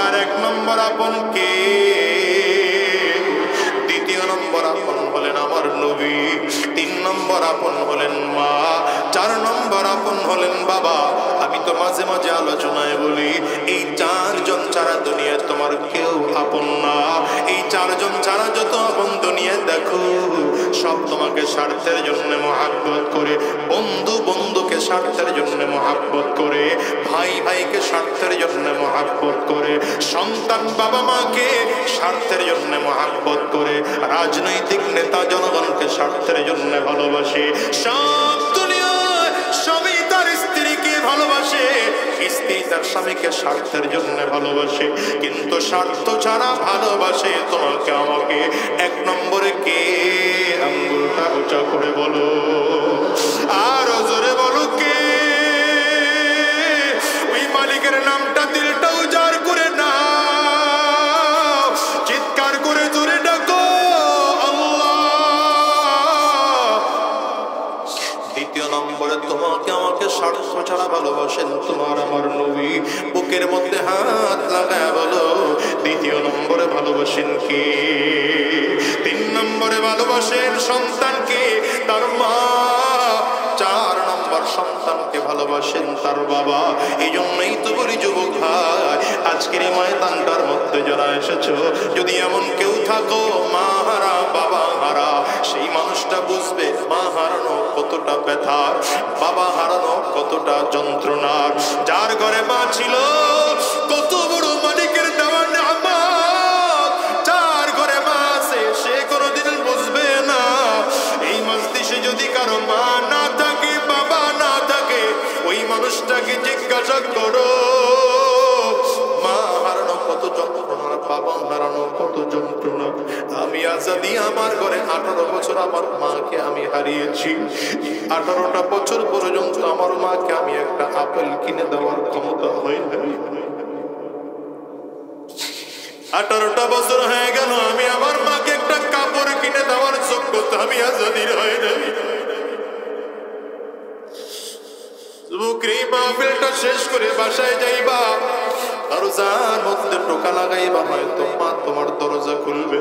আর 1 নম্বর আপন কে? দ্বিতীয় নম্বর আপন হলেন আমার নবী, 3 নম্বর আপন হলেন মা, 4 নম্বর আপন হলেন বাবা। আমি তো মাঝে মাঝে আলোচনায় বলি, এই 4 জন ছাড়া দুনিয়ায় তোমার কেউ আপন না। এই 4 জন ছাড়া যত আপন দুনিয়ায় দেখো, সব তোমাকে স্বার্থের জন্য মহাব্বত করে। বন্ধু বন্ধুকে স্বার্থের জন্য মহাব্বত করে, ভাই ভাইকে স্বার্থের জন্য মহাব্বত করে, সন্তান বাবা মাকে স্বার্থের জন্য মহাব্বত করে, রাজনৈতিক নেতা জনগণকে স্বার্থের জন্য ভালোবাসে। সব দুনিয়ায় স্বামী তার স্ত্রীকে ভালোবাসে, স্ত্রী তার স্বামীকে স্বার্থের জন্য ভালোবাসে, কিন্তু স্বার্থ ছাড়া ভালোবাসে তোমাকে আমাকে 1 নম্বরে কে? আঙ্গুলটা উঁচা করে বলো, আর জোরে বলো কে? ওই মালিকের নামটা দিলটা উজাড় করে না, চিৎকার করে জোরে ডাকো আল্লাহ। দ্বিতীয় নম্বরে তোমাকে আমাকে স্বার্থ ছাড়া ভালোবাসেন তোমার আমার নবী। বুকের মধ্যে হাত লাগায় বলো, দ্বিতীয় নম্বরে ভালোবাসেন কে? 3 নম্বরে ভালোবাসেন সন্তানকে, তার মা। 4 নম্বর সন্তানকে ভালোবাসেন তার বাবা। এই জন্যই তো বলি যুবক ভাই, আজকের এই ময়দানটার মধ্যে যারা এসেছো, যদি এমন কেউ থাকো মা হারা বাবা হারা, সেই মানুষটা বুঝবে মা হারানো কতটা ব্যথার, বাবা হারানো কতটা যন্ত্রণার। যার ঘরে মা ছিল কত বড় মালিকের দেওয়া নিয়ামত, যার ঘরে মা আছে সে কোনোদিন বুঝবে না। এই মজলিসে যদি কারো মা না থাকে, বাবা না থাকে, ওই মানুষটাকে জিজ্ঞাসা করো মা হারানো কত যন্ত্রণা, বাবা হারানো কত যন্ত্রণা। আমি আজাদি আমার ঘরে 18 বছর আমার মাকে আমি হারিয়েছি। 18টা বছর পর্যন্ত আমার মাকে আমি একটা আপেল কিনে দেওয়ার ক্ষমতা হয় না। 18টা বছর হয়ে গেল, আমি আমার মাকে একটা কাপড় কিনে দেওয়ার যোগ্যতা আমি আজাদির হয় না। মাহফিলটা শেষ করে বাসায় যাইবা, দরজার মধ্যে টোকা লাগাইবা, হয়তো মা তোমার দরজা খুলবে।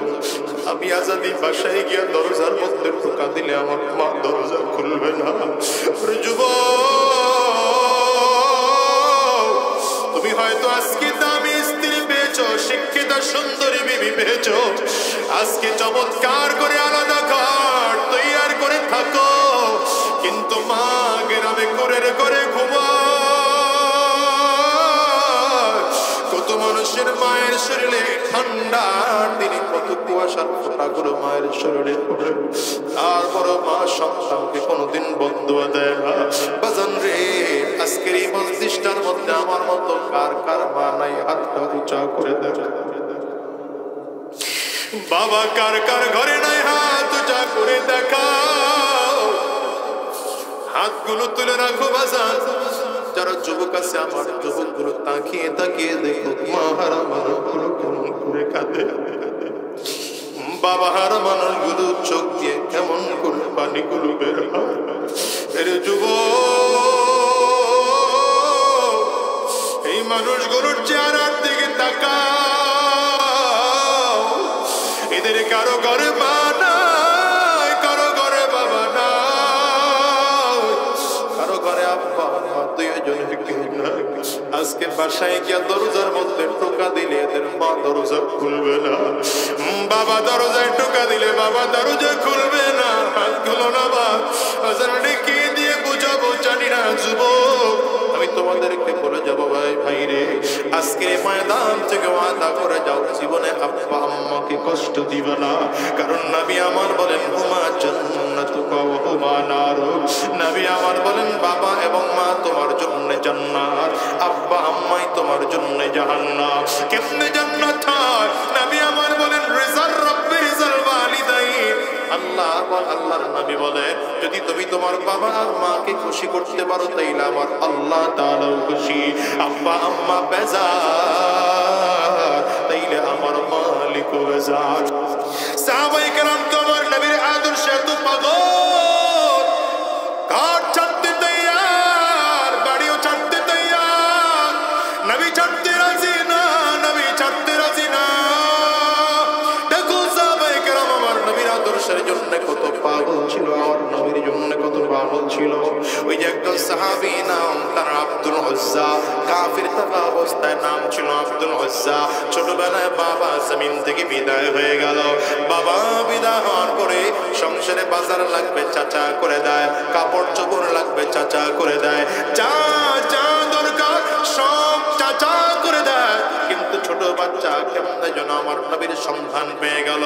আমি আজাদি বাসায় গিয়া দরজার মধ্যে টোকা দিলে আমার মা দরজা খুলবে না। তুমি হয়তো আজকে দামি স্ত্রী পেয়েছো, শিক্ষিতা সুন্দরী বিবি পেয়েছো, আজকে চমৎকার করে আলাদা ঘর তৈয়ার করে থাকো, কিন্তু মা গ্রামে করে ঘুমায়। কত মানুষের মায়ের শরীরে ঠান্ডার দিনে কত কুয়াশার ফোঁটাগুলো মায়ের শরীরে পড়ে, তারপর মা সন্তানকে কোনোদিন বদুয়া দেয় না। বাজান রে, আজকের এই মজলিসটার মধ্যে আমার মতো কার কার মা নাই? হাতটা উঁচা করে দেয়। বাবা কার কার ঘরে নাই? হাত উঁচা করে দেখাও, হাতগুলো তুলে রাখো বাজান। যারা যুবক আছে আমার যুবকগুলো তাকিয়ে তাকিয়ে দেখো, মা হারা মানুষগুলো কেমন করে কাঁদে, বাবা হারা মানুষগুলো চোখ দিয়ে কেমন করে পানিগুলো বের হয়। এর যুবক, এই মানুষগুলোর চেহারার দিকে তাকাও। এদের কারো ঘরে মা নাই, কারো ঘরে বাবা নাই, কারো ঘরে আব্বা মা দুইজনের কেউ নাই। আজকে বাসায় গিয়া দরজার মধ্যে টোকা দিলে এদের মা দরজা খুলবে না, বাবা দরজায় টোকা দিলে বাবা দরজা খুলবে না। হাতগুলো না বা কে দিয়ে বুঝাবো জানি না। যুবক, আমি তোমাদেরকে বলে যাবো ভাই ভাই রে, আজকে ময়দান থেকে ওয়াদা করে যাও, জীবনে আব্বা আম্মাকে কষ্ট দিবে না। কারণ নবী আমার বলেন, হুমা জান্নাতুকা ওয়া হুমা নার। নবী আমার বলেন, বাবা এবং মা তোমার জন্য জান্নাত, আব্বা আম্মাই তোমার জন্য জাহান্নাম। কেমনে জান্নাত হয়? নবী আমার বলেন, রিজার রাব্বি রিজাল ওয়ালিদাইন। আল্লাহর নবী বলে, যদি তুমি তোমার বাবা আর মাকে খুশি করতে পারো, তাইলে আমার আল্লাহ তাআলাও খুশি। আব্বা আম্মা বেজার, তাইলে আমার মালিকও বেজার। সাহাবায়ে কেরাম তো আমার নবীর আদর্শে এত পাগল, কার ছাড়তে তৈয়ার, বাড়িও ছাড়তে তৈয়ার, নবী ছাড়তে রাজি না, নবী ভালোবাসার জন্য কত পাগল ছিল, আমার নবীর জন্য কত পাগল ছিল। ওই যে একজন সাহাবী নাম তার আব্দুল উজ্জা, কাফির থাকা অবস্থায় নাম ছিল আব্দুল উজ্জা। ছোটবেলায় বাবা জমিন থেকে বিদায় হয়ে গেল। বাবা বিদায় হওয়ার পরে সংসারে বাজার লাগবে চাচা করে দেয়, কাপড় চোপড় লাগবে চাচা করে দেয়, যা যা দরকার সব চাচা করে দেয়। কিন্তু ছোট বাচ্চা কেমনে যেন আমার নবীর সন্ধান পেয়ে গেল,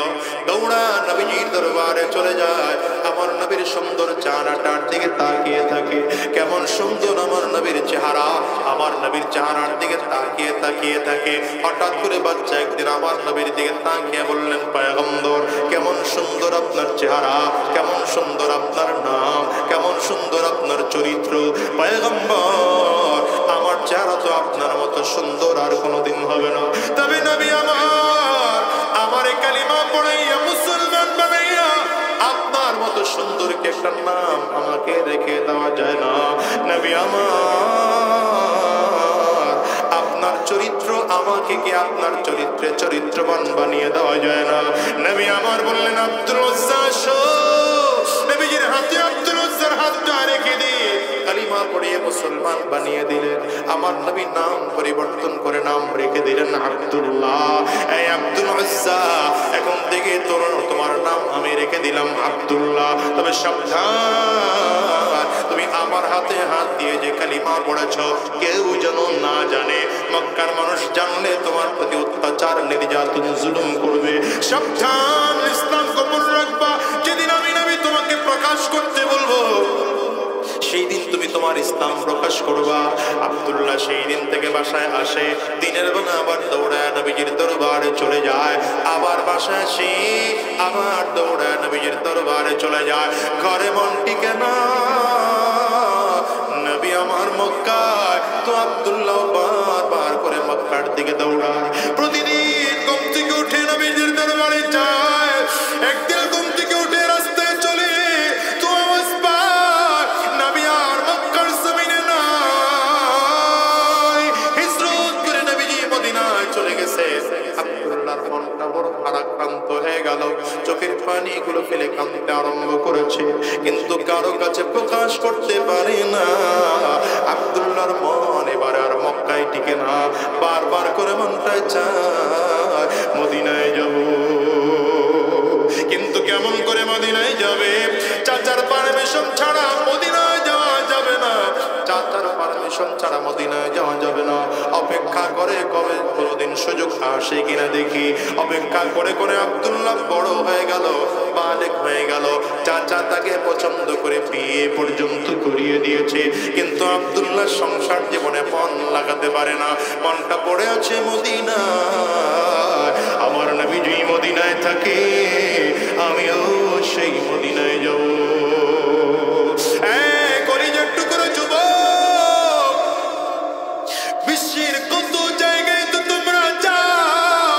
দৌড়া নবীজির দরবারে চলে যায়। আমার নবীর সুন্দর চেহারাটার দিকে তাকিয়ে থাকে, কেমন সুন্দর আমার নবীর চেহারা, আমার নবীর চেহারার দিকে তাকিয়ে তাকিয়ে থাকে। হঠাৎ করে বাচ্চা একদিন আমার নবীর দিকে তাকিয়ে বললেন, পয়গম্বর কেমন সুন্দর আপনার চেহারা, কেমন সুন্দর আপনার নাম, কেমন সুন্দর আপনার চরিত্র। পয়গম্বর আমার চেহারা তো আপনার মতো সুন্দর আর কোনোদিন হবে না, তবে নবী আমার কালিমা পড়াইয়া মুসলমান বানাইয়া আপনার মতো সুন্দর কে একটা নাম আমাকে রেখে দেওয়া যায় না। নবী আমার আপনার চরিত্র আমাকে কি আপনার চরিত্রে চরিত্রবান বানিয়ে দেওয়া যায় না? নবী আমার বললেন, আব্দুল উজ্জা নবীজির হাতে আব্দুল উজ্জার হাতটা রেখে দিয়ে কালিমা পড়িয়ে মুসলমান বানিয়ে দিলেন। আমার নবী নাম পরিবর্তন করে নাম রেখে দিলেন আব্দুল্লাহ। এই আব্দুল উজ্জা এখন থেকে তোমার নাম আমি রেখে দিলাম আব্দুল্লাহ, তবে সাবধান তুমি আমার হাতে হাত দিয়ে যে কালিমা পড়েছো কেউ যেন না জানে। মক্কার মানুষ জানলে তোমার প্রতি অত্যাচার নির্যাতন জুলুম করবে। সাবধান, ইসলাম গোপন রাখবা। যেদিন আমি নবী তোমাকে প্রকাশ করতে বলবো সেই দিন তুমি তোমার ইসলাম প্রকাশ করবা। আব্দুল্লাহ সেই দিন থেকে বাসায় আসে, দিনের বেলা আবার দৌড়ায় নবীজির দরবারে চলে যায়, আবার বাসায় আসে, আবার দৌড়ায় নবীজির দরবারে চলে যায়। ঘরে মন টিকে না, নবী আমার মক্কায়, তো আব্দুল্লাহ বারবার করে মক্কার দিকে দৌড়ায়। প্রতিদিন ঘুম থেকে উঠে নবীজির দরবারে যায়। একদিন ঘুম থেকে উঠে রাস্তায় চলে তো আওয়াজ পায় নবী আর মক্কার জমিনে নাই, হিজরত করে নবীজি মদিনায় চলে গেছে। আব্দুল্লাহর মনটা বড় ভারাক্রান্ত হয়ে গেল, চোখের পানিগুলো ফেলে কাঁদতে আরম্ভ করেছে, কিন্তু কারো কাছে প্রকাশ করতে পারে না। আব্দুল্লাহর মন এবার আর মক্কায় টিকে না, বারবার করে মনটায় চায় মদিনায় যাব। কিন্তু কেমন করে মদিনায় যাবে? চাচার পারমিশন ছাড়া মদিনায় যাওয়া যাবে না, চাচার পারমিশন ছাড়া মদিনায় যাওয়া যাবে না। অপেক্ষা করে কবে কোনোদিন সুযোগ আসে কিনা দেখি। অপেক্ষা করে করে আব্দুল্লাহ বড় হয়ে গেল, বালেক হয়ে গেল। চাচা তাকে পছন্দ করে বিয়ে পর্যন্ত করিয়ে দিয়েছে, কিন্তু আব্দুল্লাহ সংসার জীবনে মন লাগাতে পারে না, মনটা পড়ে আছে মদিনায়। আমার নবী যেই মদিনায় থাকে আমিও সেই মদিনায় যাব। কলিজার টুকরো যুবক, বিশ্বের কত জায়গায় তো তোমরা যাও,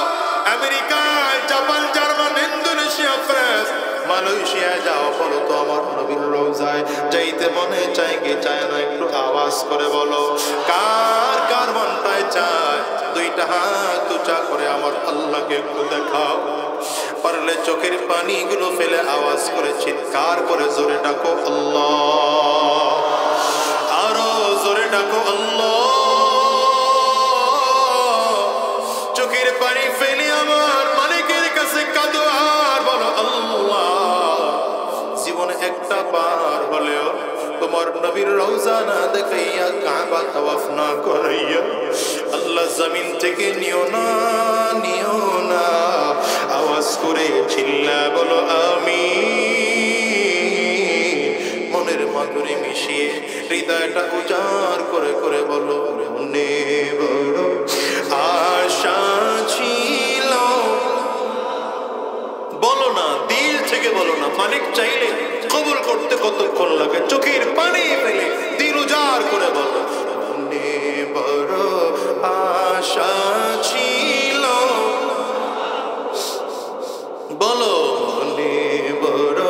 America, Japan, German, Indonesia, France, মালয়েশিয়ায় যাও, বলো তো আমার নবীর রওজায় যাইতে মনে চায় কি চায় না? একটু আওয়াজ করে বলো, কার কার মনটায় চায়? দুইটা হাত উঁচা করে আমার আল্লাহকে একটু দেখাও। পারলে চোখের পানিগুলো ফেলে আওয়াজ করে চিৎকার করে জোরে ডাকো আল্লাহ, আরো জোরে ডাকো আল্লাহ। চোখের পানি ফেলে আমার মালিকের কাছে কাঁদো আর বলো আল্লাহ, জীবনে একটা বার হলেও তোমার নবীর রওজা না দেখাইয়া, কাবা তাওয়াফ না করাইয়া আল্লাহ জমিন থেকে নিও না, নিও না। আওয়াজ করে চিল্লা বলো আমিন। মনের মাধুরী মিশিয়ে হৃদয়টা উজাড় করে করে বলো, মনে বড় আশা ছিল। বলো না, দিল থেকে বলো না, মালিক চাইলে কবুল করতে কতক্ষণ লাগে? চোখের পানি ফেলে দিল উজাড় করে বলো, মনে বড় আশা ছিল। বলো, মনে বড়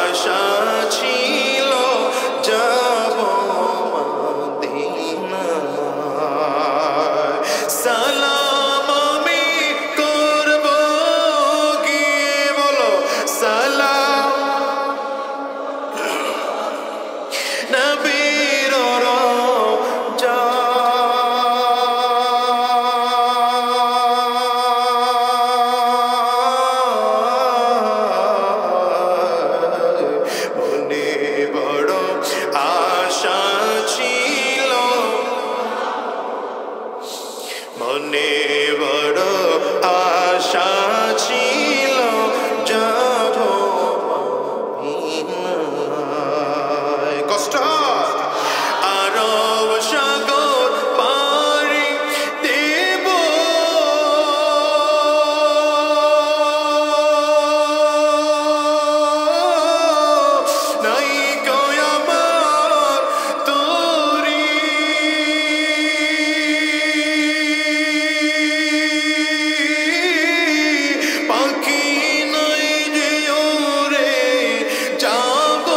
আশা ছিল যাব মদিনা। মনে বড় আশা ছিল যাব মদিনায়। কষ্ট আরব সাগর পাড়ি দেব, নাই কয় আমার তোরি পাখি নাই যে ওরে যাব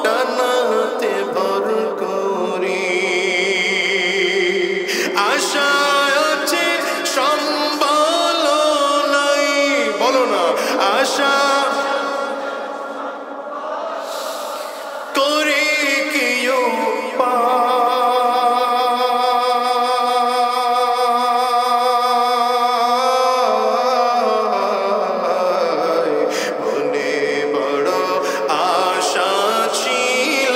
ডানাতে ভর করি। আশা আছে সম্বল নাই, বলো না আশা করে কেউ পায়। মনে বড় আশা ছিল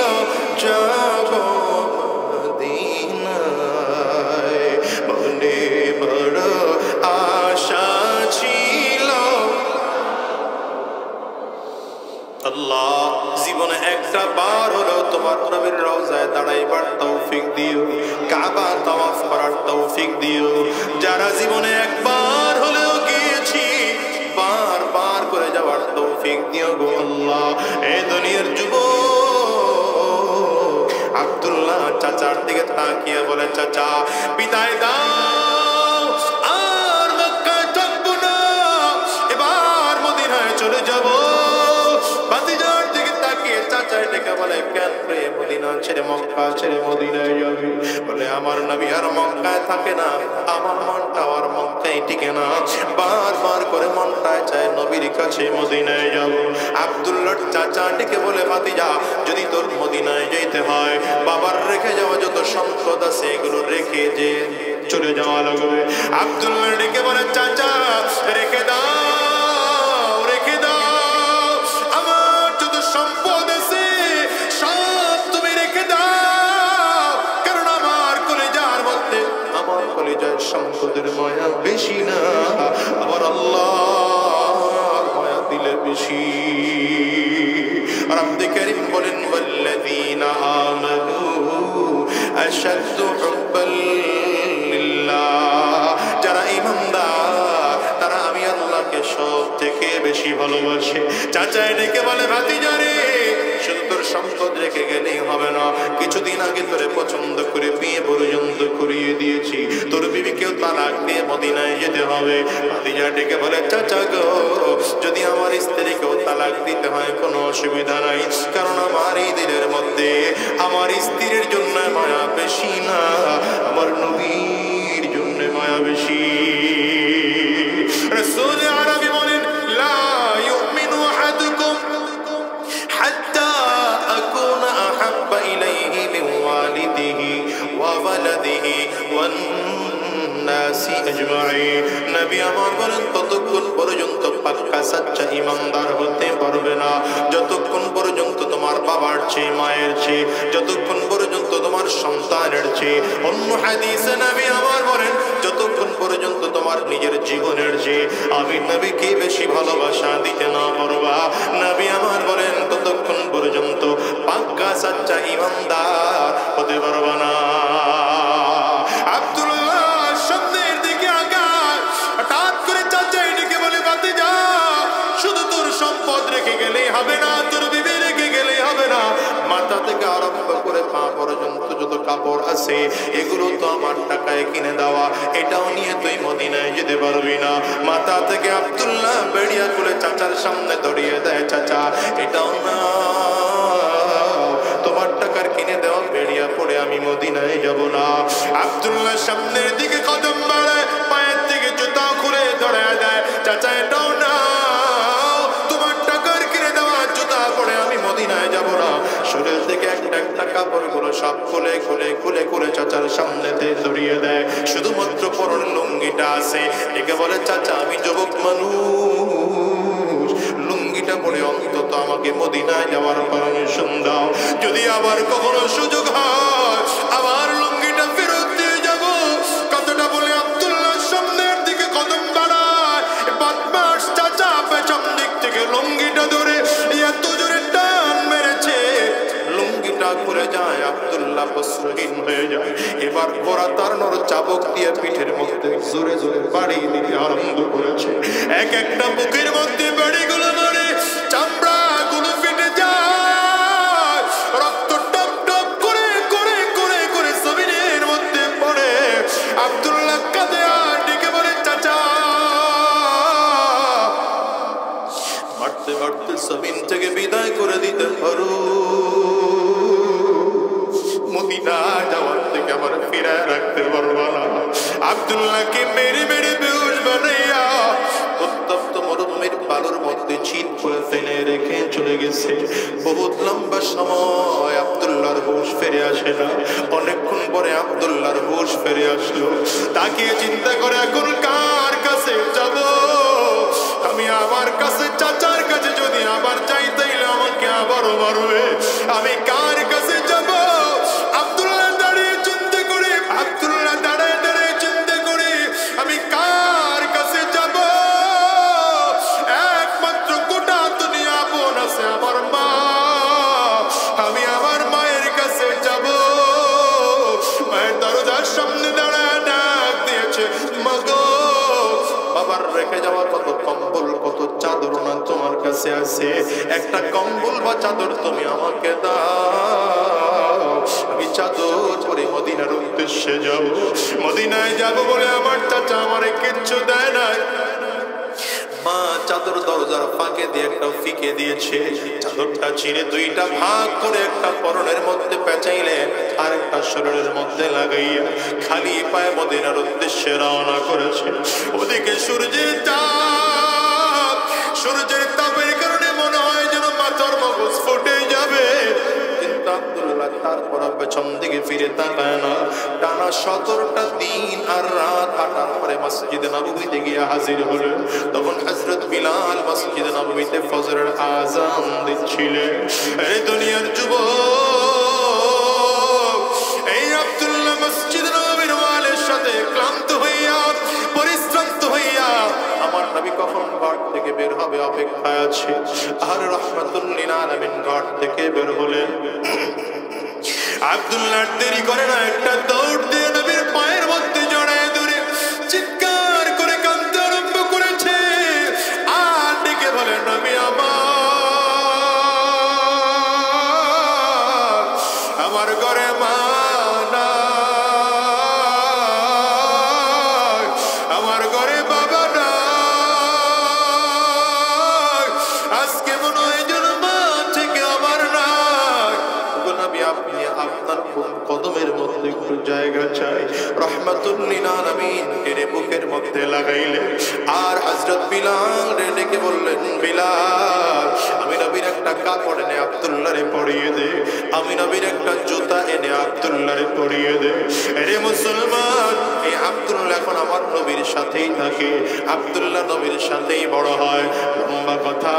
যাব মদিনায়। মনে বড় আশা ছিল। আল্লাহ জীবনে একটা বার হলেও তোমার নবীর রওজায় দাঁড়াইবার তৌফিক দিও, কাবা তাওয়াফ করার তৌফিক দিও। যারা জীবনে একবার হলেও গিয়েছি বারবার করে যাওয়ার তৌফিক দিও গো আল্লাহ। এই দুনিয়ার যুবক আব্দুল্লাহ চাচার দিকে তাকিয়ে বলে, চাচা বিদায় দাও, আর মক্কায় থাকবো না, এবার মদিনায় চলে যাব। ভাতিজার দিকে তাকিয়ে চাচা ডেকে বলে, কেন রে মদিনা ছেড়ে মক্কা ছেড়ে মদিনায় যাবি? বলে আমার নবী আর মক্কায় থাকে না, আমার মনটা আর মক্কায় টিকে না, বারবার করে মনটায় চায় নবীর কাছে মদিনায় যাব। আব্দুল্লাহর চাচা ডেকে বলে, ভাতিজা যদি তোর মদিনায় যেতে হয়, বাবার রেখে যাওয়া যত সম্পদ আছে এগুলো রেখে যে চলে যাওয়া লাগবে। আব্দুল্লাহ ডেকে বলে, চাচা রেখে দাও, রেখে দাও, আমার যত সম্পদ আছে সব তুমি রেখে দাও, কারণ আমার কলিজার মধ্যে, আমার কলিজার সম্পদের মায়া বেশি না, আমার আল্লাহ মায়া দিলে বেশি। রব্বে কারীম বলেন, ওয়াল্লাযীনা আমানু আশাদ্দু হুব্বাল লিল্লাহ, যারা ঈমানদার তারা আমি আল্লাহকে সব থেকে বেশি ভালোবাসে। চাচা ডেকে বলে, ভাতিজা রে শুধু তোর সম্পদ রেখে গেলেই হবে না, কিছুদিন আগে তোরে পছন্দ করে বিয়ে পর্যন্ত করিয়ে দিয়েছি, তোর বিবিকেও তালাক দিয়ে মদিনায় যেতে হবে। ভাতিজা ডেকে বলে, চাচা গো যদি আমার স্ত্রীকেও তালাক দিতে হয় কোনো অসুবিধা নাই, কারণ আমার এই দিনের মধ্যে আমার স্ত্রীর জন্য মায়া বেশি না, আমার নবীর জন্য মায়া বেশি। রাসূল আরবী বলেন, লা ইউমিনু আহাদুকুম হাত্তা আকুনা আহাব্বা ইলাইহি মিন ওয়ালিদিহি ওয়া ওয়ালাদিহি ওয়ান নাসি আজমাইন। নবী আমার বলেন, ততক্ষণ পর্যন্ত পাক্কা সাচ্চা ঈমানদার হতে পারবে না যতক্ষণ পর্যন্ত তোমার বাবার চেয়ে, মায়ের চেয়ে, যতক্ষণ পর্যন্ত তোমার সন্তানের চেয়ে, অন্য হাদিসে নবী আমার বলেন যতক্ষণ পর্যন্ত তোমার নিজের জীবনের চেয়ে আমি নবীকে বেশি ভালোবাসা দিতে না পারবা, নবী আমার বলেন ততক্ষণ পর্যন্ত পাক্কা সাচ্চা ঈমানদার হতে পারবা না। আব্দুল্লাহ সামনের দিকে আগায়, হঠাৎ করে চাচা এদিকে বলে, ভাতিজা শুধু তোর সম্পদ রেখে গেলেই হবে না, তোর বিবি রেখে গেলেই হবে না, মাথা থেকে আরম্ভ করে পা পর্যন্ত যত কাপড় আছে এগুলো তো আমার টাকায় কিনে দেওয়া, এটাও নিয়ে তুই মদিনায় যেতে পারবি না। মাথা থেকে আব্দুল্লাহ বেড়িয়া খুলে চাচার সামনে ধরিয়ে দেয়, চাচা এটাও না, তোমার টাকার কিনে দেওয়া বেড়িয়া পড়ে আমি মদিনায় যাব না। আব্দুল্লাহ সামনের দিকে কদম বাড়ায়, পায়ের থেকে জুতা খুলে ধরায় দেয়, চাচা এটাও না, তোমার টাকার কিনে দেওয়া জুতা পড়ে আমি মদিনায় যাব না। শরীর থেকে একটা একটা কাপড়গুলো সব খুলে খুলে খুলে খুলে চাচার সামনে ধরিয়ে দেয়, শুধুমাত্র পরনের লুঙ্গিটা আছে। একে বলে, চাচা আমি যুবক মানুষ, লুঙ্গিটা পরে অন্তত আমাকে মদিনায় যাওয়ার পারমিশন দাও, যদি আবার কখনো সুযোগ হয় আবার লুঙ্গিটা ফেরত দিয়ে যাব। কথাটা বলে বস্ত্রহীন হয়ে যায়। এবার ঘোড়া তার নর চাবুক দিয়ে পিঠের মধ্যে জোরে জোরে বাড়ি দিতে আরম্ভ করেছে। এক একটা বুকের মধ্যে বাড়িগুলো মারে, চামড়া গুলো ফেটে যায়, রক্ত টপ টপ করে করে করে করে জমিনের মধ্যে পড়ে। আব্দুল্লাহ কাঁদে আর ডেকে বলে, চাচা। মারতে মারতে জমিন থেকে বিদায় করে দিতে পারো, মদিনা যাওয়ার থেকে আমার ফিরায় রাখতে পারবো না। আব্দুল্লাহকে মেরে মেরে বেহুশ বানাইয়া উত্তপ্ত মরুভূমির বালুর মধ্যে চিন করে ফেলে রেখে চলে গেছে। বহুত লম্বা সময় আব্দুল্লাহর হুঁশ ফিরে আসে না। অনেকক্ষণ পরে আব্দুল্লাহর হুঁশ ফিরে আসলো। তাকিয়ে চিন্তা করে, এখন কার কাছে যাব? আমি আমার কাছে, চাচার কাছে যদি আবার যাই তাইলে আমাকে আবারও মারবে। আমি কার কাছে যাব? আব্দুল্লাহ দাঁড়িয়ে চিন্তা করে, আব্দুল্লাহ দাঁড়িয়ে দাঁড়িয়ে চিন্তা করে, আমি কার কাছে যাব? একমাত্র গোটা দুনিয়া আপন আছে আমার মা। আমি আমার মায়ের কাছে যাব। মায়ের দরজার সামনে দাঁড়ায় ডাক দিয়েছে, মাগো, বাবার রেখে যাওয়া কত কম্বল কত চাদর না তোমার কাছে আছে, একটা কম্বল বা চাদর তুমি আমাকে দাও। আমি চাদর পরে মদিনার উদ্দেশ্যে যাব। মদিনায় যাব বলে আমার চাচা আমারে কিচ্ছু দেয় না। মা চাদর দরজার ফাঁকে দিয়ে একটা ফিকে দিয়েছে। চাদরটা ছিঁড়ে দুইটা ভাগ করে একটা পরনের মধ্যে পেঁচাইলে আর একটা শরীরের মধ্যে লাগাইয়া খালি পায়ে মদিনার উদ্দেশ্যে রওনা করেছে। ওদিকে সূর্যের তাপ, সূর্যের তাপের কারণে মনে হয় যেন মাথার মগজ ফুটে যাবে। কিন্তু আব্দুল্লাহ তারপর পেছন দিকে ফিরে তাকায় না। টানা 17টা দিন আর রাত হাঁটার পরে মসজিদে নববীতে গিয়ে হাজির হলো। তখন হযরত বিলাল মসজিদে নববীতে ফজরের আযান দিচ্ছিলেন। এই দুনিয়ার যুবক, এই আব্দুল্লাহ মসজিদে নববীর ওয়ালের সাথে ক্লান্ত হইয়া পরিশ্রান্ত হইয়া আমার নবী কখন ঘর থেকে বের হবে অপেক্ষায় আছে। আর রাহমাতুল লিল আলামিন ঘর থেকে বের হলেন। আব্দুল্লাহ দেরি করে না, একটা দৌড় দিয়ে নবীর পায়ের মধ্যে জড়ায় ধরে চিৎকার করে কাঁদতে আরম্ভ করেছে। আর ডেকে বলে, নবী আমার ঘরে মা নাই, আমার ঘরে বাবা নাই, আজকে মনে হয় যেন মা থেকে আমার নাই। নবী আপনি আপনার কদমের মধ্যে একটু জায়গা চাই। রাহমাতুল লিল আলামিন এর বুকের মধ্যে লাগাইলেন। আর হযরত বিলাল ডেকে বললেন, বিলাল, আমি নবীর একটা কাপড় এনে আব্দুল্লাহরে পরিয়ে দে। আমি নবীর একটা জুতা এনে আব্দুল্লাহরে পরিয়ে দে। রে মুসলমান, এই আব্দুল্লাহ এখন আমার নবীর সাথেই থাকে। আব্দুল্লাহ নবীর সাথেই বড় হয়। লম্বা কথা,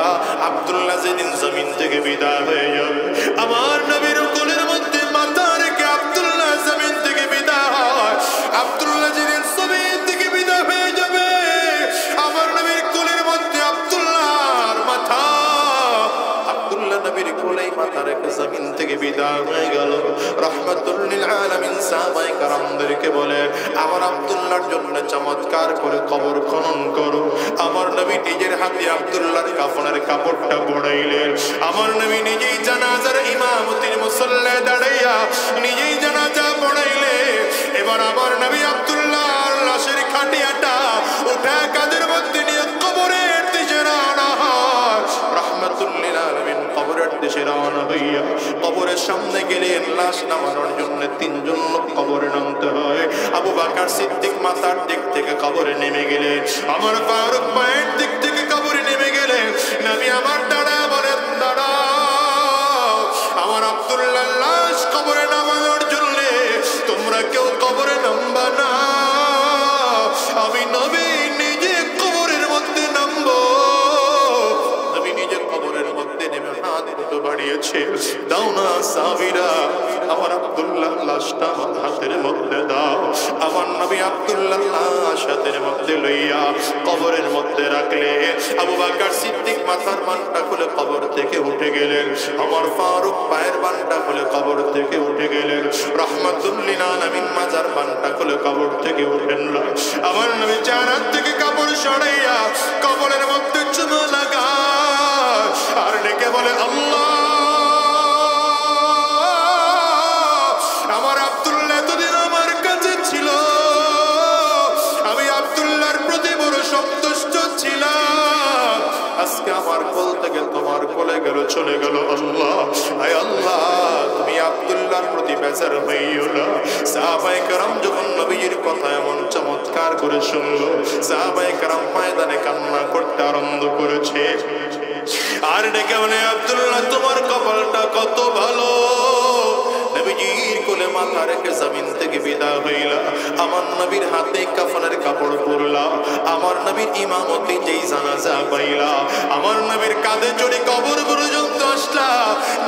আব্দুল্লাহ যেদিন জমিন থেকে বিদায় হয়ে যাবে, আমার নবীর কোলের মধ্যে মাথা রেখে আব্দুল্লাহ জমিন থেকে বিদায় হয়। আব্দুল্লাহ যেদিন জমিন থেকে বিদায় হয়ে যাবে, আমার নবীর কোলের মধ্যে আব্দুল্লাহর মাথা, আব্দুল্লাহ নবীর কোলেই মাথা রেখে জমিন থেকে বিদায় হয়ে গেল। রাহমাতুল লিল আলামিন সাহাবায়ে কেরামদেরকে বলে, আমার আব্দুল্লাহর জন্য চমৎকার করে কবর খনন করো। আমার নবী নিজের হাতে আব্দুল্লাহর কাফনের কাপড়টা পরাইলেন। আমার নবী নিজেই জানাজার ইমামতির মুসল্লায় দাঁড়াইয়া নিজেই জানাজা পড়াইলে। এবার আমার নবী আব্দুল্লাহর লাশের খাটিয়াটা উঠা কাঁধের মধ্যে নিয়ে কবরের দিকে রওনা হয়। রাহমাতুল লিল আলামিন কবরের দিকে রওনা হইয়া কবরের সামনে গেলেন। লাশ নামানোর জন্য 3 জন লোক কবরে নামতে হয়। আবু বকর সিদ্দিক মাথার দিক থেকে কবরে নেমে গেলেন। আমার ফারুক পায়ের দিক থেকে কবরে নেমে গেলেন। নবী আমার দাঁড়া বলেন, দাঁড়াও, আমার আব্দুল্লাহর লাশ কবরে নামানোর জন্য তোমরা কেউ কবরে নামবা না। আমি নবী নিজে কবরের মধ্যে নামবো। নবী নিজে কবরের মধ্যে নেমে হাত দুটো বাড়িয়েছে, দাও না সাহাবীরা, আমার আব্দুল্লাহর লাশটা আমার হাতের মধ্যে দাও। আমার নবী আব্দুল্লাহর লাশ হাতে হাতের মধ্যে লইয়া কবরের মধ্যে রাখলে আবু বকর সিদ্দিক মাথার বানটা খুলে কবর থেকে উঠে গেলেন, ওমর ফারুক পায়ের বানটা খুলে কবর থেকে উঠে গেলেন, রাহমাতুল লিল আলামিন মাজার বানটা খুলে কবর থেকে উঠেন না। আমার নবী জান্নাত থেকে কাপড় সরাইয়া কবরের মধ্যে চুমা লাগায় আর ডেকে বলে, আল্লাহ আমার আব্দুল্লাহ এতদিন আমার কাছে ছিল, আমি আব্দুল্লাহর প্রতি বড় সন্তুষ্ট ছিলাম, আজকে আমার কোল থেকে তোমার কোলে গেল, চলে গেল। আল্লাহ, আয় আল্লাহ তুমি আব্দুল্লাহর প্রতি বেজার হইও না। সাহাবায়ে কেরাম যখন নবীর কথা এমন চমৎকার করে শুনলো, সাহাবায়ে কেরাম ময়দানে কান্না করতে আরম্ভ করেছে আর ডেকে বলে, আব্দুল্লাহ তোমার কপালটা কত ভালো, নবীজির কোলে মাথা রেখে জমিন থেকে বিদায় হইলা, আমার নবীর হাতে কাফনের কাপড় পরলা, আমার নবীর ইমামতি যেই জানাজা পাইলা, আমার নবীর কাঁধে চড়ে কবর পর্যন্ত আসলা,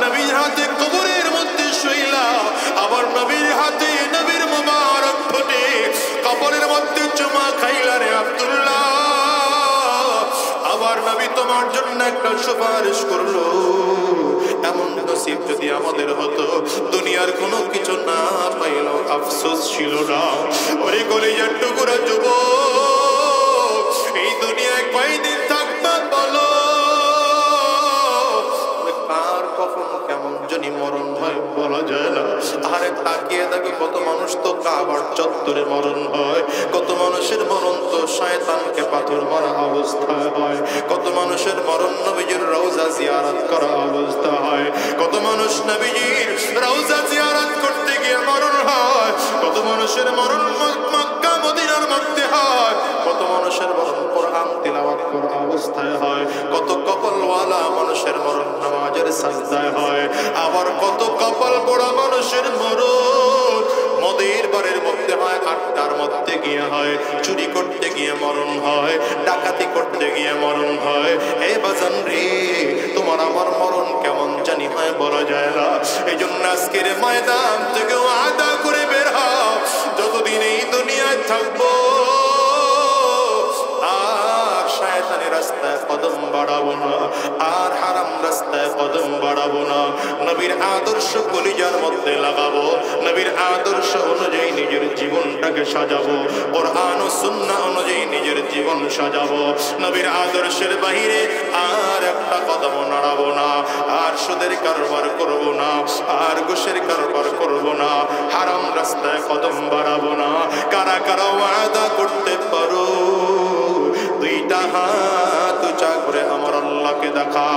নবীর হাতে কবরের মধ্যে শুইলা, আমার নবীর হাতে নবীর মুবারক ঠোঁটে কবরের মধ্যে চুমা খাইলা রে আব্দুল্লাহ। আমার নবী তোমার জন্য একটা সুপারিশ করলো, এমন নসিব যদি আমাদের হতো, দুনিয়ার কোনো কিছু না পাইলেও আফসোস ছিল না। ওরে কলিজার টুকরা যুবক, এই দুনিয়ায় কয়দিন থাকবা বলো, কার কখন কেমন জানি মরণ হয় বলা যায় না। আরে তাকিয়ে দেখো কত মানুষ তো কাবার চত্বরে মরণ হয়, কত মানুষের মরণ তো শয়তানকে পাথর মারা অবস্থায় হয়, কত মানুষের মরণ নবীজির রওজা জিয়ারত করা অবস্থা হয়, কত মানুষ নবীজির রওজা জিয়ারত করতে গিয়ে মরণ হয়, কত মানুষের মরণ মক্কা মদিনার মধ্যে হয়, কত মানুষের মরণ কোরআন তিলাওয়াত করা অবস্থায় হয়, কত কপালওয়ালা মানুষের মরণ নামাজের সাজদায় হয়, আবার কত কপাল পোড়া মানুষের মরণ মদের বারের মধ্যে হয়, আড্ডার মধ্যে গিয়ে হয়, চুরি করতে গিয়ে মরণ হয়, ডাকাতি করতে গিয়ে মরণ হয়। এ বাজান রে, তোমার আমার মরণ কেমন জানি হয় বলা যায় না। এই জন্য আজকের ময়দান থেকে ওয়াদা করে বের হও, যতদিন এই দুনিয়ায় থাকবো আর শয়তানের রাস্তায় কদম বাড়াবো না, আর হারাম রাস্তায় কদম বাড়াবো না, নবীর আদর্শ কলিজার মধ্যে লাগাবো, নবীর আদর্শ অনুযায়ী নিজের জীবনটাকে সাজাবো, কোরআন ও সুন্নাহ অনুযায়ী নিজের জীবন সাজাবো, নবীর আদর্শের বাহিরে আর একটা কদম নাড়াবো না, আর সুদের কারবার করবো না, আর ঘুষের কারবার করবো না, হারাম রাস্তায় কদম বাড়াবো না। কারা কারা ওয়াদা করতে পারো? দুইটা হাত উঁচা করে আমার আল্লাহকে দেখা,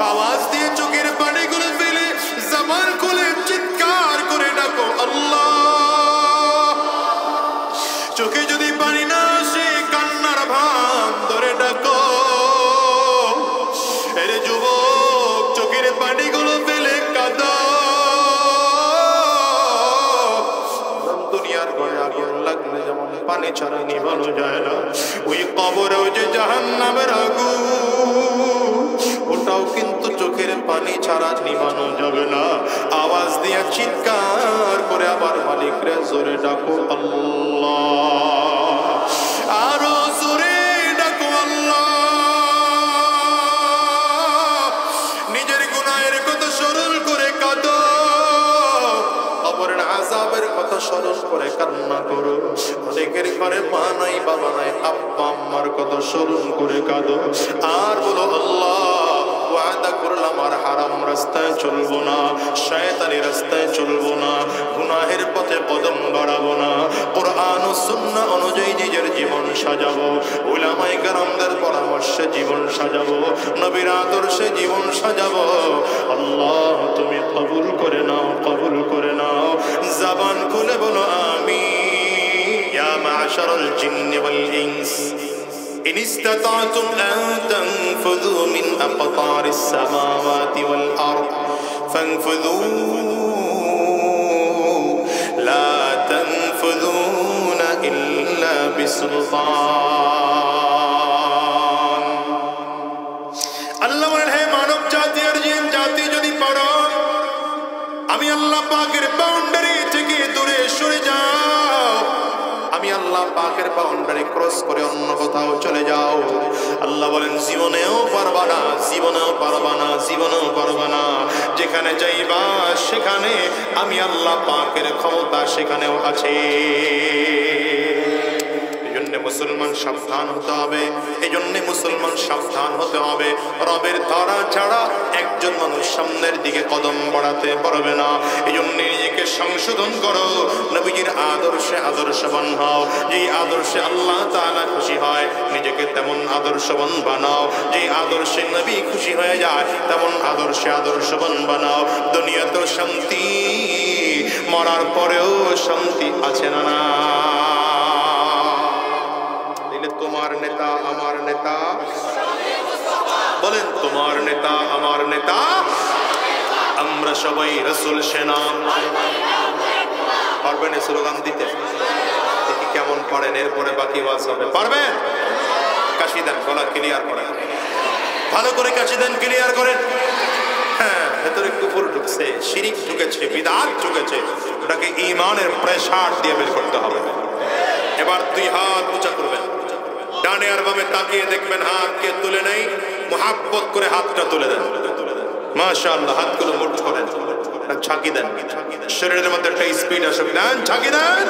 আওয়াজ দিয়ে চোখের পানিগুলো ফেলে জবান খুলে চিৎকার করে ডাকো আল্লাহ। চোখে যদি পানি না আসে কান্নার ভান ধরে ডাকো, এরে যুবক চোখের পানিগুলো ফেলে কাঁদো। দুনিয়ার ঘরে আগুন লাগলে যেমন পানি ছাড়া নিভানো যায় না, ওই কবরেও যে জাহান্নামের আগুন, ওটাও কিন্তু চোখের পানি ছাড়া নিভানো যাবে না। আওয়াজ দিয়ে চিৎকার করে আবার মালিকরে জোরে ডাকো আল্লাহ, আরো জোরে ডাকো আল্লাহ। নিজের গুনাহের কথা স্মরণ করে কাঁদো, কবরের আযাবের কথা স্মরণ করে কান্না করো। অনেকের ঘরে মা নাই, বাবা নাই, আব্বা আম্মার কথা স্মরণ করে কাঁদো আর বলো আল্লাহ ওয়াদা করলাম আর হারাম রাস্তায় চলবো না, শয়তানি রাস্তায় চলবো না, গুনাহের পথে কদম বাড়াবো না, কোরআন ও সুন্নাহ অনুযায়ী নিজের জীবন সাজাবো, উলামায়ে কেরামদের পরামর্শে জীবন সাজাবো, নবীর আদর্শে জীবন সাজাবো। আল্লাহ তুমি কবুল করে নাও, কবুল করে নাও। জবান খুলে বলো আমিন। ইয়া মা'শারাল জিন্নি ওয়াল ইনস إن استطعتم أن تنفذوا من أقطار السماوات والأرض فانفذوا لا تنفذون إلا بسلطان। আল্লাহ বলেন, হে মানব জাতি আর জিন জাতি, যদি পারো আমি আল্লাহ পাকের বাউন্ডারি থেকে দূরে সরে যাও, আমি আল্লাহ আল্লাহ পাকের বাউন্ডারি ক্রস করে অন্য কোথাও চলে যাও, আল্লাহ বলেন জীবনেও পারবা না, জীবনেও পারবা না, জীবনেও পারবা না। যেখানে যাইবা সেখানে আমি আল্লাহ পাকের ক্ষমতা সেখানেও আছে। মুসলমান সাবধান হতে হবে, এই জন্য মুসলমান সাবধান হতে হবে। রবের ধরা ছাড়া একজন মানুষ সামনের দিকে কদম বাড়াতে পারবে না। এই জন্য নিজেকে সংশোধন করো, নবীজির আদর্শে আদর্শবান হও। যে আদর্শে আল্লাহ তাআলা খুশি হয় নিজেকে তেমন আদর্শবান বানাও, যে আদর্শে নবী খুশি হয়ে যায় তেমন আদর্শে আদর্শবান বানাও। দুনিয়াতে শান্তি, মরার পরেও শান্তি আছে না না? তোমার নেতা আমার নেতা, বলেন তোমার নেতা আমার নেতা, আমরা সবাই রাসূল সেনা। পারবেন এই স্লোগান দিতে? দেখি কেমন পারেন, এরপরে বাকি ওয়াজ হবে। পারবেন? কাশি দেন, গলা ক্লিয়ার করেন, ভালো করে কাশি দেন, ক্লিয়ার করেন। হ্যাঁ, ভেতরে কুফর ঢুকছে, শিরিক ঢুকেছে, বিদআত ঢুকেছে, ওটাকে ঈমানের প্রেসার দিয়ে বের করতে হবে। এবার দুই হাত উঁচা করবেন, ডানে আর বামে তাকিয়ে দেখবেন হাতকে তুলে নেই, মুহাব্বত করে হাতটা তুলে দেন। মাশাআল্লাহ, হাতগুলো মুঠ করেন, ঝাঁকি দেন, শরীরের মধ্যে একটা স্পিড আসবে, দেন ঝাঁকি দেন।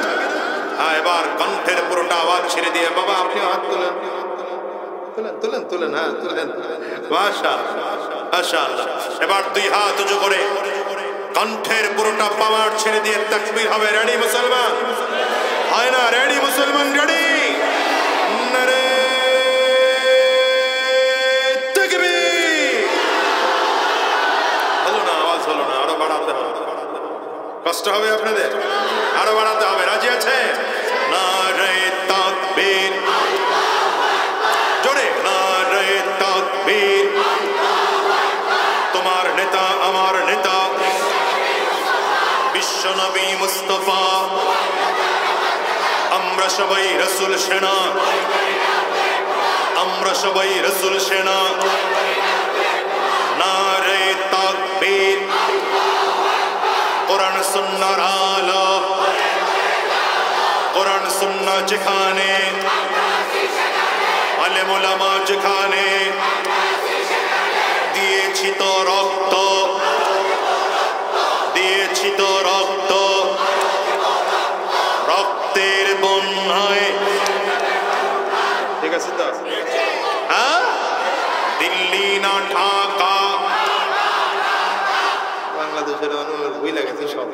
এবার কণ্ঠের পুরোটা আওয়াজ ছেড়ে দিয়ে বাবা আপনি হাত তুলেন, তুলেন তুলেন তুলেন, হ্যাঁ তুলেন, মাশাআল্লাহ মাশাআল্লাহ। এবার দুই হাত উঁচু করে কণ্ঠের পুরোটা পাওয়ার ছেড়ে দিয়ে তাকবীর হবে। রেডি মুসলমান? হয় না? রেডি মুসলমান? রেডি? কষ্ট হবে আপনাদের, আরো বাড়াতে হবে। রাজি আছে? নারে তাকবীর, জোরে নারে তাকবীর। তোমার নেতা আমার নেতা বিশ্ব নবী মুস্তাফা, আমরা সবাই রাসূল সেনা, আমরা সবাই রাসূল সেনা। নারে তাকবীর, কোরআন সুন্নাহর আলো, কোরআন সুন্নাহ যেখানে, আলেম ওলামা যেখানে, দিয়েছি তো রক্ত, দিয়েছি তো রক্ত, রক্তের বন্যায়। ঠিক আছে তো? হ্যাঁ, দিল্লি না ঢাকা, বাংলাদেশের ভুলে গেছে সব,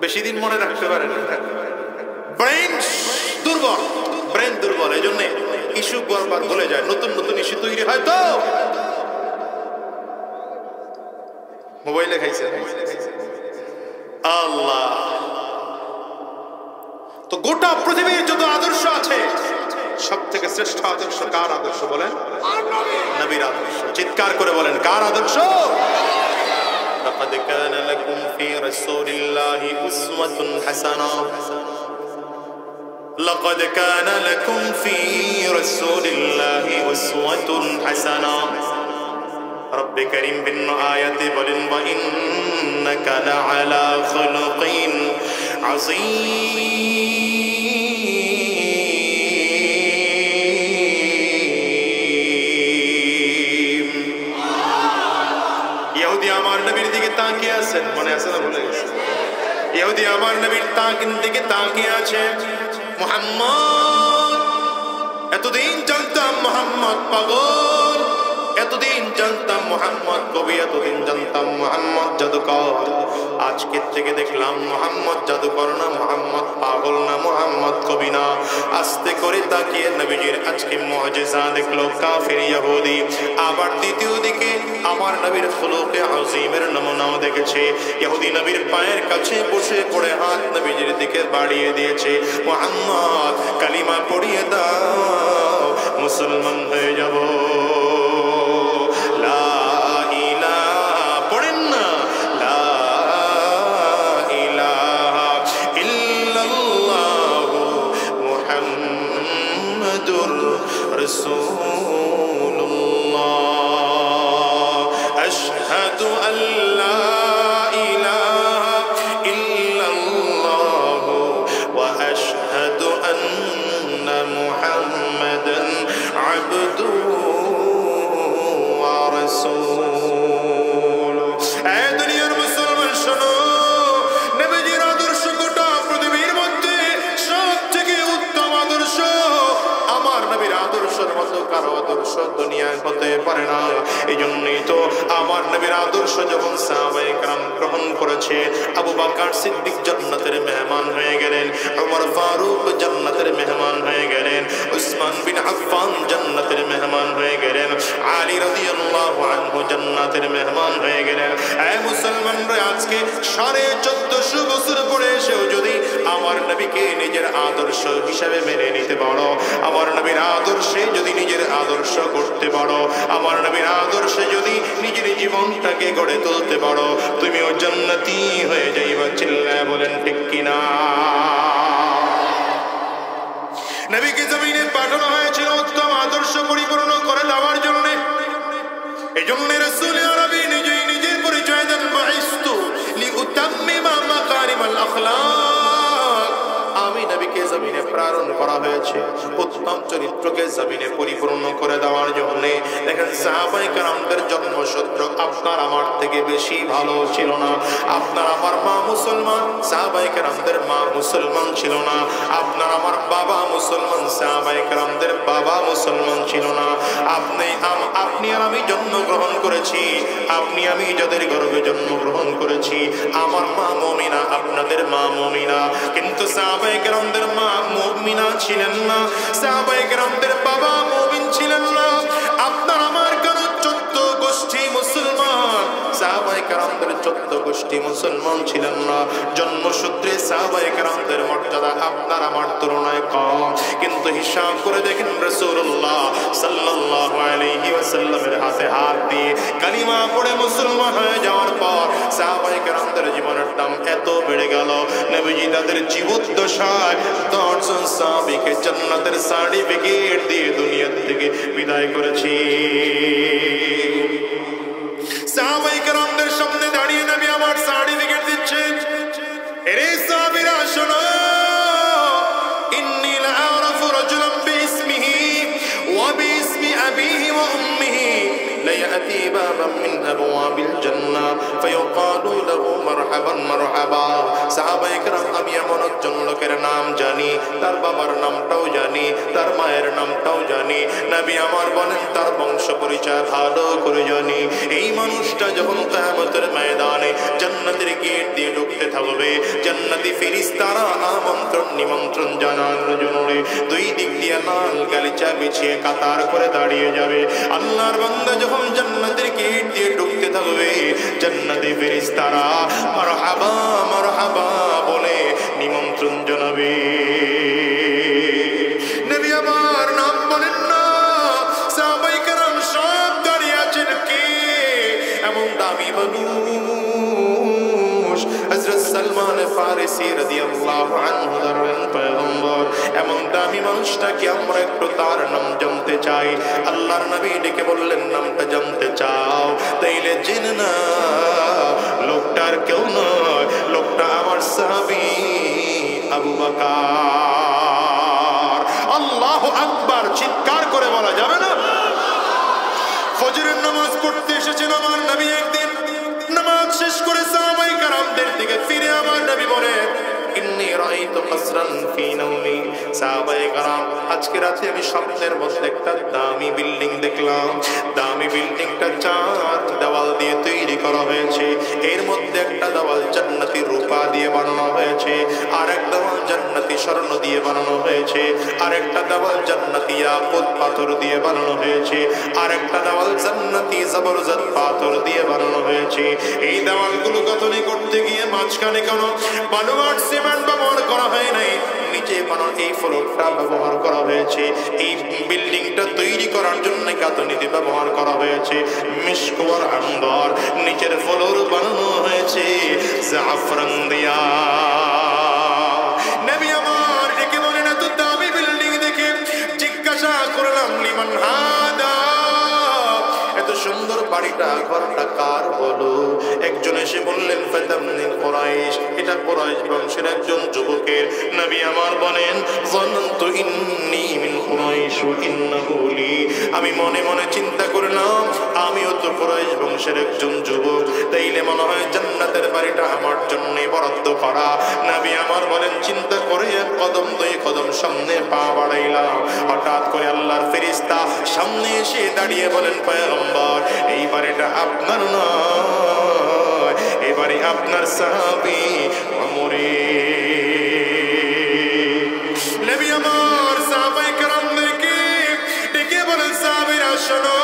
বেশি দিন মনে রাখতে পারে না। ব্রেন দুর্বল, ব্রেন দুর্বল, এই জন্য ইস্যু বারবার ভুলে যায়। নতুন নতুন ইস্যু তৈরি হয় তো মোবাইলে খাইছে আল্লাহ। তো গোটা পৃথিবীর যত আদর্শ আছে সব থেকে শ্রেষ্ঠ আদর্শ কার আদর্শ বলেন? নবীর আদর্শ। চিৎকার করে বলেন কার আদর্শ? لقد كان لكم في رسول الله أسوة حسنة، لقد كان لكم في رسول الله أسوة حسنة। رب كريم بن آيات بلن وإنك لعلى خلق عظيم। ইহুদি আমার নবীর দিকে তাকিয়ে আছেন, মনে আছে না? ভুলে গেছে। ইহুদি আমার নবীর দিকে তাকিয়ে আছে। মুহাম্মদ, এতদিন জানতাম মুহাম্মদ পাগল, এতদিন জানতাম মুহাম্মদ কবি, এতদিন জানতাম মুহাম্মদ জাদুকর। আজকে থেকে দেখলাম মুহাম্মদ জাদুকর না, মুহাম্মদ পাগল না, মুহাম্মদ কবি না। আস্তে করে তাকিয়ে নবীজির আজকে মুআজিজা দেখলো কাফির ইহুদি। আবার দ্বিতীয় দিকে আমার নবীর খুলুকে আযীমের নমুনাও দেখেছে। ইহুদি নবীর পায়ের কাছে বসে পড়ে হাত নবীজির দিকে বাড়িয়ে দিয়েছে, মুহাম্মদ কালিমা পড়িয়ে দাও, মুসলমান হয়ে যাব। رسول الله أشهد أن لا إله إلا الله وأشهد أن আবদু ওয়া রাসূল। এ দুনিয়ার মুসলমান শোনো, নবীজির আদর্শ গোটা পৃথিবীর মধ্যে সবথেকে উত্তম আদর্শ। আমার নবীর আদর্শের মতো কারো আদর্শ দুনিয়ায় হতে পারে না। এই জন্যই তো আমার নবীর আদর্শ যখন সাহাবায়ে কেরাম গ্রহণ করেছে, আবু বকর সিদ্দিক জান্নাতের মেহমান হয়ে গেলেন, ওমর ফারুক জান্নাতের মেহমান হয়ে গেলেন, উসমান বিন আফফান জান্নাতের মেহমান হয়ে গেলেন, আলী রাদিয়াল্লাহু আনহু জান্নাতের মেহমান হয়ে গেলেন। এই মুসলমানরা আজকে 1450 বছর পরে এসেও যদি আমার নবীকে নিজের আদর্শ হিসেবে মেনে নিতে পারো, আমার নবীর আদর্শে যদি নিজের আদর্শ করতে পারো, আমার নবীর আদর্শে যদি নিজের জীবনটাকে গড়ে তুলতে পারো, তুমিও জান্নাতি হয়ে যাইবা। চিল্লায় বলেন ঠিক কিনা? নবীকে জমিনে পাঠানো হয়েছিল উত্তম আদর্শ পরিপূর্ণ করে দেওয়ার জন্য। এই জন্য রাসূল আরবি নিজেই নিজের পরিচয় দেন, বুইস্তু লিউতাম্মিমা মাকারিমাল আখলাক। আমি নবীকে জমিনে প্রেরণ করা হয়েছে উত্তম চরিত্রকে জমিনে পরিপূর্ণ করে দেওয়ার জন্য। দেখেন সাহাবায়ে কেরামদের জন্মসূত্র আপনার আমার থেকে বেশি ভালো ছিল না। আপনার আমার মা মুসলমান, সাহাবায়ে কেরামদের মা মুসলমান ছিল না। আপনার আমার বাবা মুসলমান, সাহাবায়ে কেরামদের বাবা মুসলমান ছিল না। আপনি আর আমি জন্মগ্রহণ করেছি, আপনি আমি যাদের গর্ভে জন্মগ্রহণ করেছি, আমার মা মুমিনা, আপনাদের মা মুমিনা, কিন্তু সাহাবায়ে কেরামদের মা মুমিনা ছিলেন না, সাহাবায়ে কেরামদের বাবা মুমিন ছিলেন না। আপনার আমার কেন 14 গোষ্ঠী মুসলমান, সাহাবায়ে কেরামদের 14 গোষ্ঠী মুসলমান ছিলেন না। জন্মসূত্রে সাহাবায়ে কেরামদের মর্যাদা আপনার আমার তুলনায় কম, কিন্তু হিসাব করে দেখেন রাসূলুল্লাহ সাল্লাল্লাহু আলাইহি ওয়াসাল্লামের হাতে হাত দিয়ে কালিমা পড়ে মুসলমান হয়ে যাওয়ার পর সাহাবায়ে কেরামদের জীবনের দাম এত বেড়ে গেল, নবীজি তাদের জীবদ্দশায় 10 জন সাহাবীকে জান্নাতের সার্টিফিকেট দিয়ে দুনিয়া থেকে বিদায় করেছি। সাহাবায়ে কেরামদের সামনে দাঁড়িয়ে নবী আমার সার্টিফিকেট দিচ্ছেন। এরে সাহাবীরা শোনো, ইন্নী লা আরাফু রাজুলান বিইসমিহি ওয়া বিইসমি আবিহি ওয়া উম্মিহি লা ইয়াতি বাবান মিন আবওয়াবিল জান্নাহ ফায়ুকালু লাহু মারহাবান মারহাবা। সাহাবায়ে কেরাম, আমি এমন একজন লোকের নাম জানি, তার বাবার নামটাও জানি, তার মায়ের নামটাও জানি, নবী আমার বলেন তার বংশ পরিচয় ভালো করে জানি। এই মানুষটা যখন কিয়ামতের ময়দানে জান্নাতের গেট দিয়ে ঢুকতে থাকবে, জান্নাতি ফেরেশতারা আমন্ত্রণ নিমন্ত্রণ জানানোর জন্য দুই দিক দিয়ে লাল গালিচা বিছিয়ে কাতার করে দাঁড়িয়ে যাবে। আল্লাহর বান্দা যখন জান্নাতের গেট দিয়ে ঢুকতে থাকবে, জান্নাতি ফেরেশতারা মারহাবা মারহাবা বলে নিমন্ত্রণ জানাবে। নবী আমার নাম বলেন না, সাহাবায়ে কেরাম সব দাঁড়িয়ে আছেন। কে এমন দামি মানুষ? হযরত সালমান ফারিসি রাদিয়াল্লাহু আনহু ধরেন পয়গম্বর, এমন দামি মানুষটাকে আমরা একটু তার নাম জানতে চাই। আল্লাহর নবী ডেকে বললেন, নামটা জানতে চাও? তাইলে জেনে না, লোকটার কেউ নয়, লোকটা আমার সাহাবী আবু বকর। আল্লাহু আকবার চিৎকার করে বলা যাবে না? ফজরের নামাজ পড়তে এসেছেন আমার নবী, একদিন নামাজ শেষ করে সাহাবায়ে কেরামদের দিকে ফিরে আমার নবী বলেন, ইন্নী রাআইতু কাসরান ফি নাওমি। সাহাবায়ে কেরাম, আজকে রাতে আমি স্বপ্নের মধ্যে একটা দামি বিল্ডিং দেখলাম। দামি বিল্ডিংটা 4 দেওয়াল দিয়ে তৈরি করা হয়েছে। এর মধ্যে একটা দেওয়াল জান্নাতি রূপা দিয়ে বানানো হয়েছে, আর এক দেওয়াল জান্নাতি স্বর্ণ দিয়ে বানানো হয়েছে, আর একটা দেওয়াল জান্নাতি ইয়াকুত পাথর দিয়ে বানানো হয়েছে, আর একটা দেওয়াল জান্নাতি জবরদস্ত পাথর দিয়ে বানানো হয়েছে। এই দেওয়ালগুলো গাঁথনি করতে গিয়ে মাঝখানে কোনো বালুমাট সিমেন্ট ব্যবহার করা হয় নাই, নিচে বানানো এই ফ্লোরটা ব্যবহার করা হয়েছে। এই বিল্ডিংটা তৈরি করার জন্য গাঁথনিতে ব্যবহার করা হয়েছে মিশক আর আম্বার। নিচের ফ্লোর বানানো হয়েছে জাফরান দিয়া। নবী আমার ডেকে বলেন, এত দামি বিল্ডিং দেখে জিজ্ঞাসা করলাম, লিমান হাদা? এত সুন্দর বাড়িটা ঘরটা কার বলো? একজন এসে বললেন, ফাতামিন কুরাইশ, এটা কুরাইশ বংশের একজন যুবকের। নবী আমার বলেন, যাননতু ইন্নী মিন কুরাইশ ইন্নাহু লি। আমি মনে মনে চিন্তা করলাম আমিও তো কুরাইশ বংশের একজন যুবক, তাইলে মনে হয় জান্নাতের বাড়িটা আমার জন্যই বরাদ্দ করা। নবী আমার বলেন চিন্তা করে এক কদম দুই কদম সামনে পা বাড়াইলাম, হঠাৎ করে আল্লাহর ফেরেশতা সামনে এসে দাঁড়িয়ে বলেন পয়গম্বর এই বাড়িটা আপনার নয়, এবারে আপনার সাহাবী ওমরের। নবী আমার সাহাবায়ে কেরামদেরকে ডেকে বলেন সাহাবীরা শোনো,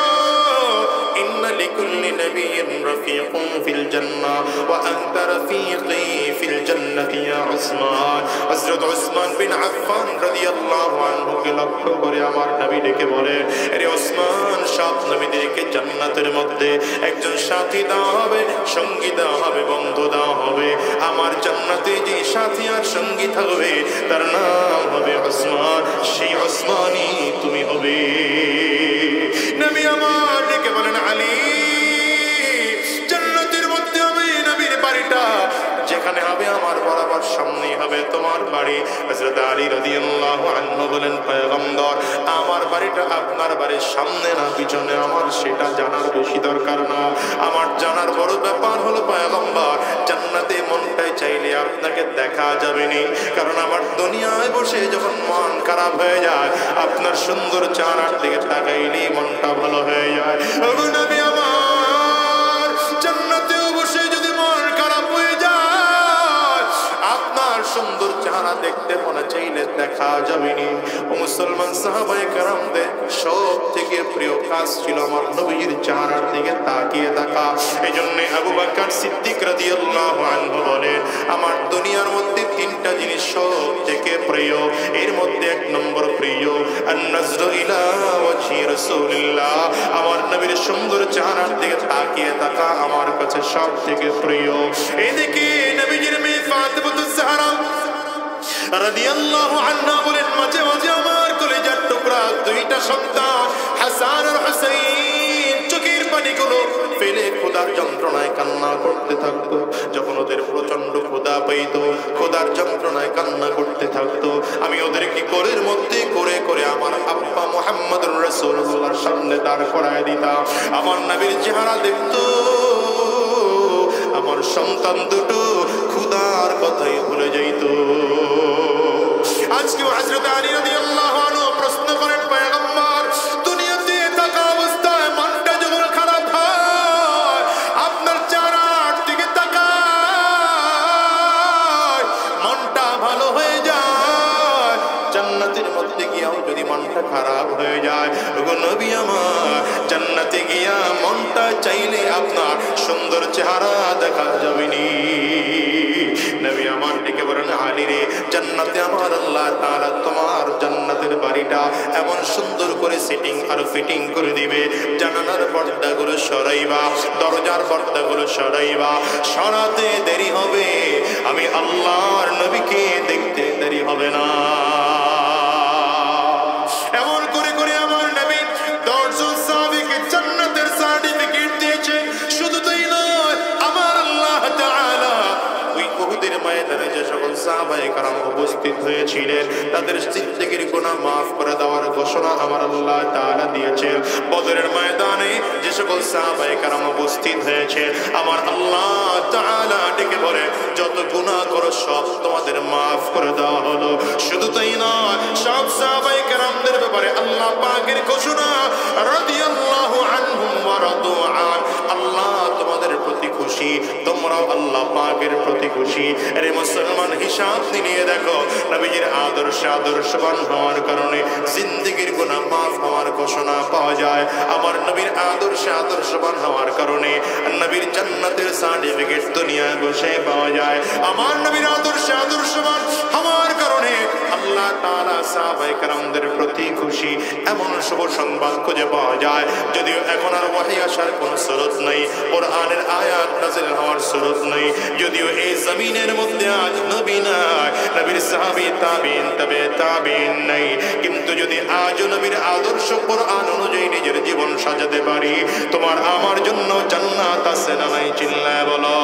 ইন্না লিকুল্লি নাবিয়্যিন রাফীকুন ফিল জান্নাহ ওয়া আনতা রাফীকি ফিল জান্নাতি ইয়া উসমান। হযরত উসমান বিন আফফান রাদিয়াল্লাহু আনহুকে লক্ষ্য করে আমার নবী ডেকে বলে, আরে উসমান, সব নবীদেরকে জান্নাতের মধ্যে একজন সাথী দেওয়া হবে, সঙ্গী দেওয়া হবে, বন্ধু দেওয়া হবে। আমার জান্নাতে যে সাথী আর সঙ্গী থাকবে তার নাম হবে উসমান, সেই উসমানই তুমি হবে। নবী আমার ডেকে বলেন আলী, জান্নাতের মধ্যে আমি নবীর বাড়িটা যেখানে হবে আমার বরাবর সামনে হবে তোমার বাড়ি। হযরত আলী রাদিয়াল্লাহু আনহু বলেন পয়গম্বর আমার বাড়িটা আপনার বাড়ির সামনে না পিছনে, আমার সেটা জানার বেশি দরকার না। আমার জানার বড় ব্যাপার হলো পয়গম্বর জান্নাতে মনটাই চাইলে আপনাকে দেখা যাবে না, কারণ আমার দুনিয়ায় বসে যখন মন খারাপ হয়ে যায় আপনার সুন্দর চেহারার দিকে তাকাইলে মনটা ভালো হয়ে যায়। ওগো নবী আমার, জান্নাতেও বসে যদি মন খারাপ হয়ে যায় আপনার সুন্দর চেহারা দেখতে মনে চাইলে দেখা যাবে না। ও মুসলমান সাহাবায়ে কেরামদের সব থেকে প্রিয় কাজ ছিল আমার নবীর চেহারার দিকে তাকিয়ে থাকা। এই জন্য আবু বকর সিদ্দিক রাদিয়াল্লাহু আনহু বলেন আমার দুনিয়ার মধ্যে তিনটা জিনিস সব থেকে প্রিয়, এর মধ্যে এক নম্বর প্রিয় আন-নাজরু ইলা ওয়াজহি রাসূলিল্লাহ, আমার নবীর সুন্দর চেহারার দিকে তাকিয়ে থাকা আমার কাছে সব থেকে প্রিয়। এদিকে নবীজির মেয়ে ফাতিমাতুজ জাহরা রাদিয়াল্লাহু আনহা বলেন মাঝে মাঝে আমার কলিজার টুকরা দুইটা সন্তান হাসান আর হুসাইন চোখের পানিগুলো ফেলে খোদার যন্ত্রণায় কান্না করতে থাকতো। যখন ওদের প্রচন্ড ক্ষুধা পেত, খোদার যন্ত্রণায় কান্না করতে থাকতো, আমি ওদেরকে কোলের মধ্যে করে করে আমার আব্বা মুহাম্মদুর রাসূলুল্লাহর সামনে দাঁড় করায় দিতাম। আমার নবীর চেহারা দেখতো, আমার সন্তান দুটো খোদার কথাই ভুলে যাইত। আজকে হযরত আলী রাদিয়াল্লাহু আনহু প্রশ্ন করেন পয়গম্বর দুনিয়াতে থাকা অবস্থায় মনটা যখন খারাপ হয় আপনার চেহারার দিকে তাকায় মনটা ভালো হয়ে যায়, জান্নাতের মধ্যে গিয়াও যদি মনটা খারাপ হয়ে যায় ওগো নবী আমার জান্নাতে গিয়া মনটা চাইলে আপনার সুন্দর চেহারা দেখা যাবে না। নবী আমার ডেকে বলেন আলী রে, জান্নাতে আমার আল্লাহ তাআলা তোমার জান্নাতের বাড়িটা এমন সুন্দর করে সেটিং আর ফিটিং করে দিবে, জানালার পর্দাগুলো সরাইবা, দরজার পর্দাগুলো সরাইবা, সরাতে দেরি হবে, আমি আল্লাহর নবীকে দেখতে দেরি হবে না। এমন করে করে আমার নবী 10 জন সাহাবীকে জান্নাতের সার্টিফিকেট দিয়েছেন। শুধু তাই নয়, আমার আল্লাহ তাআলা ওই উহুদের ময়দানে যে সকল সাহাবায়ে কেরাম উপস্থিত হয়েছিলেন তাদের জিন্দেগীর গুনাহ মাফ করে দেওয়ার ঘোষণা আমার আল্লাহ তাআলা দিয়েছেন। বদরের ময়দানে যে সকল সাহাবায়ে কেরাম উপস্থিত হয়েছে আমার আল্লাহ তাআলা ডেকে বলে যত গুনাহ করো সব তোমাদের মাফ করে দেওয়া হলো। শুধু তাই নয়, সব সাহাবায়ে কেরামদের ব্যাপারে আল্লাহ পাকের ঘোষণা রাদিয়াল্লাহু আনহুম ওয়া রাদু আন, আল্লাহ তোমাদের প্রতি খুশি, তোমরাও আল্লাহ পাকের প্রতি খুশি। আরে মুসলমান, হিসাব নিয়ে দেখো নবীজির আদর্শবান হওয়ার কারণে জিন্দেগীর গুনাহ মাফ হওয়ার ঘোষণা পাওয়া যায়। আমার নবীর আদর্শবান হওয়ার কারণে নবীর জান্নাতের সার্টিফিকেট দুনিয়ায় বসে পাওয়া যায়। আমার নবীর আদর্শবান হওয়ার কারণে আল্লাহ তাআলা সাহাবায়ে কেরামদের প্রতি খুশি, এমন শুভ সংবাদ খুঁজে পাওয়া যায়। যদিও এখন আর ওহী আসার কোনো সুরত নেই, কোরআনের আয়াত নাযিল হওয়ার সুরত নেই, যদিও এই জমিনের মধ্যে আজ নবী নাই, নবীর সাহাবী তাবিঈন তবে তাবিঈন নাই, কিন্তু যদি আজ নবীর আদর্শ কোরআন অনুযায়ী নিজের জীবন সাজাতে পারি তোমার আমার জন্য জান্নাত আছে না নাই চিল্লায় বলো।